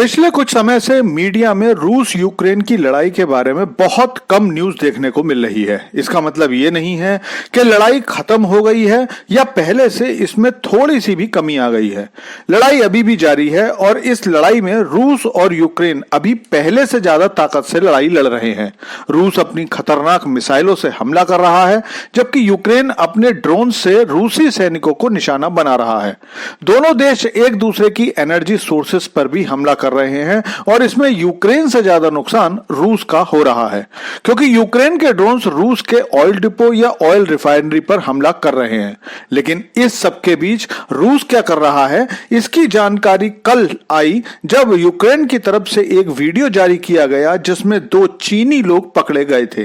पिछले कुछ समय से मीडिया में रूस यूक्रेन की लड़ाई के बारे में बहुत कम न्यूज देखने को मिल रही है। इसका मतलब ये नहीं है कि लड़ाई खत्म हो गई है या पहले से इसमें थोड़ी सी भी कमी आ गई है। लड़ाई अभी भी जारी है और इस लड़ाई में रूस और यूक्रेन अभी पहले से ज्यादा ताकत से लड़ाई लड़ रहे हैं। रूस अपनी खतरनाक मिसाइलों से हमला कर रहा है, जबकि यूक्रेन अपने ड्रोन से रूसी सैनिकों को निशाना बना रहा है। दोनों देश एक दूसरे की एनर्जी सोर्सेस पर भी हमला कर रहे हैं और इसमें यूक्रेन से ज्यादा नुकसान रूस का हो रहा है, क्योंकि यूक्रेन के ड्रोन्स रूस के ऑयल डिपो या ऑयल रिफाइनरी पर हमला कर रहे हैं। लेकिन इस सब के बीच रूस क्या कर रहा है, इसकी जानकारी कल आई जब यूक्रेन की तरफ से एक वीडियो जारी किया गया जिसमें 2 चीनी लोग पकड़े गए थे।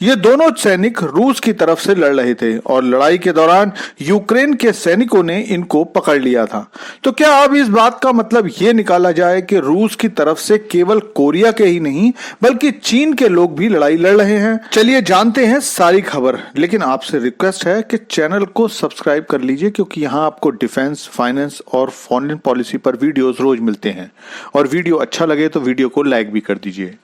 ये दोनों सैनिक रूस की तरफ से लड़ रहे थे और लड़ाई के दौरान यूक्रेन के सैनिकों ने इनको पकड़ लिया था। तो क्या अब इस बात का मतलब ये निकाला जाए कि रूस की तरफ से केवल कोरिया के ही नहीं बल्कि चीन के लोग भी लड़ाई लड़ रहे हैं? चलिए जानते हैं सारी खबर, लेकिन आपसे रिक्वेस्ट है कि चैनल को सब्सक्राइब कर लीजिए, क्योंकि यहाँ आपको डिफेंस, फाइनेंस और फॉरेन पॉलिसी पर वीडियोस रोज मिलते हैं। और वीडियो अच्छा लगे तो वीडियो को लाइक भी कर दीजिए।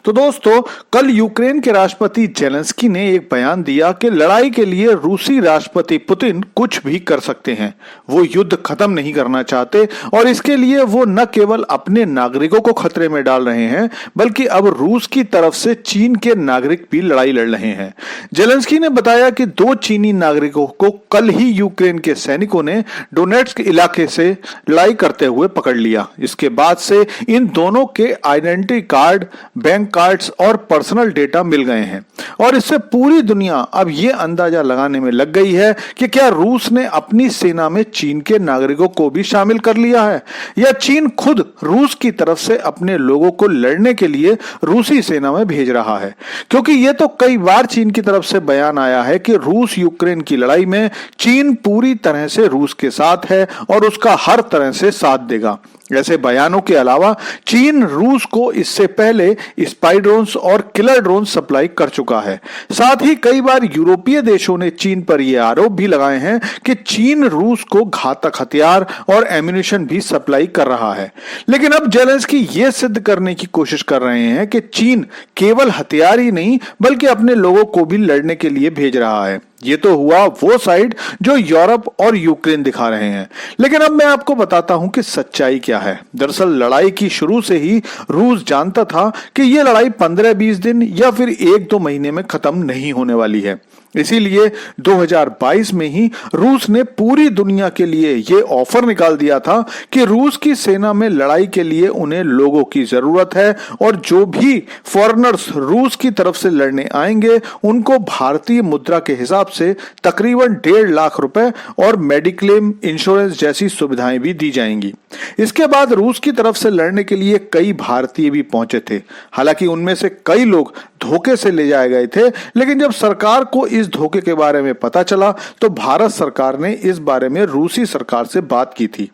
तो दोस्तों, कल यूक्रेन के राष्ट्रपति जेलेंस्की ने एक बयान दिया कि लड़ाई के लिए रूसी राष्ट्रपति पुतिन कुछ भी कर सकते हैं। वो युद्ध खत्म नहीं करना चाहते और इसके लिए वो न केवल अपने नागरिकों को खतरे में डाल रहे हैं, बल्कि अब रूस की तरफ से चीन के नागरिक भी लड़ाई लड़ रहे हैं। जेलेंस्की ने बताया कि 2 चीनी नागरिकों को कल ही यूक्रेन के सैनिकों ने डोनेट्स्क इलाके से लड़ाई करते हुए पकड़ लिया। इसके बाद से इन दोनों के आइडेंटिटी कार्ड, बैंक कार्ड्स और पर्सनल डेटा मिल गए हैं और इससे पूरी दुनिया अब यह अंदाजा लगाने में लग गई है कि क्या रूस ने अपनी सेना में चीन के नागरिकों को भी शामिल कर लिया है या चीन खुद रूस की तरफ से अपने लोगों को लड़ने के लिए रूसी सेना में भेज रहा है। क्योंकि यह तो कई बार चीन की तरफ से बयान आया है कि रूस यूक्रेन की लड़ाई में चीन पूरी तरह से रूस के साथ है और उसका हर तरह से साथ देगा। ऐसे बयानों के अलावा चीन रूस को इससे पहले स्पाई ड्रोन्स और किलर ड्रोन सप्लाई कर चुका है। साथ ही कई बार यूरोपीय देशों ने चीन पर यह आरोप भी लगाए हैं कि चीन रूस को घातक हथियार और एम्यूनिशन भी सप्लाई कर रहा है। लेकिन अब जेलेंस्की यह सिद्ध करने की कोशिश कर रहे हैं कि चीन केवल हथियार ही नहीं बल्कि अपने लोगों को भी लड़ने के लिए भेज रहा है। ये तो हुआ वो साइड जो यूरोप और यूक्रेन दिखा रहे हैं, लेकिन अब मैं आपको बताता हूं कि सच्चाई क्या है। दरअसल लड़ाई की शुरू से ही रूस जानता था कि यह लड़ाई 15-20 दिन या फिर 1-2 महीने में खत्म नहीं होने वाली है। इसीलिए 2022 में ही रूस ने पूरी दुनिया के लिए यह ऑफर निकाल दिया था कि रूस की सेना में लड़ाई के लिए उन्हें लोगों की जरूरत है और जो भी फॉरेनर्स रूस की तरफ से लड़ने आएंगे उनको भारतीय मुद्रा के हिसाब से तकरीबन 1.5 लाख रुपए और मेडिक्लेम इंश्योरेंस जैसी सुविधाएं भी दी जाएंगी। इसके बाद रूस की तरफ से लड़ने के लिए कई भारतीय भी पहुंचे थे। हालांकि उनमें से कई लोग धोखे से ले जाए गए थे, लेकिन जब सरकार को इस धोखे के बारे में पता चला तो भारत सरकार ने इस बारे में रूसी सरकार से बात की थी।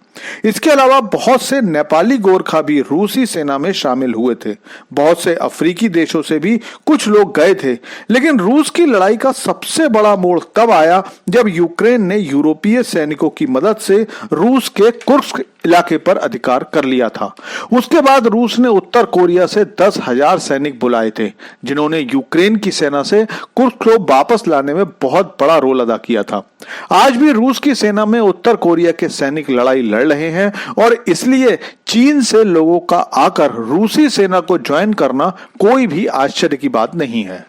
इसके अलावा बहुत से नेपाली गोरखा भी रूसी सेना में शामिल हुए थे। बहुत से अफ्रीकी देशों से भी कुछ लोग गए थे। लेकिन रूस की लड़ाई का सबसे बड़ा मोड़ तब आया जब यूक्रेन ने यूरोपीय सैनिकों की मदद से रूस के कुर्स्क इलाके पर अधिकार कर लिया था। उसके बाद रूस ने उत्तर कोरिया से 10,000 सैनिक बुलाए थे, जिन्होंने यूक्रेन की सेना से कुर्स्क को वापस लाने में बहुत बड़ा रोल अदा किया था। आज भी रूस की सेना में उत्तर कोरिया के सैनिक लड़ाई लड़ रहे हैं और इसलिए चीन से लोगों का आकर रूसी सेना को ज्वाइन करना कोई भी आश्चर्य की बात नहीं है।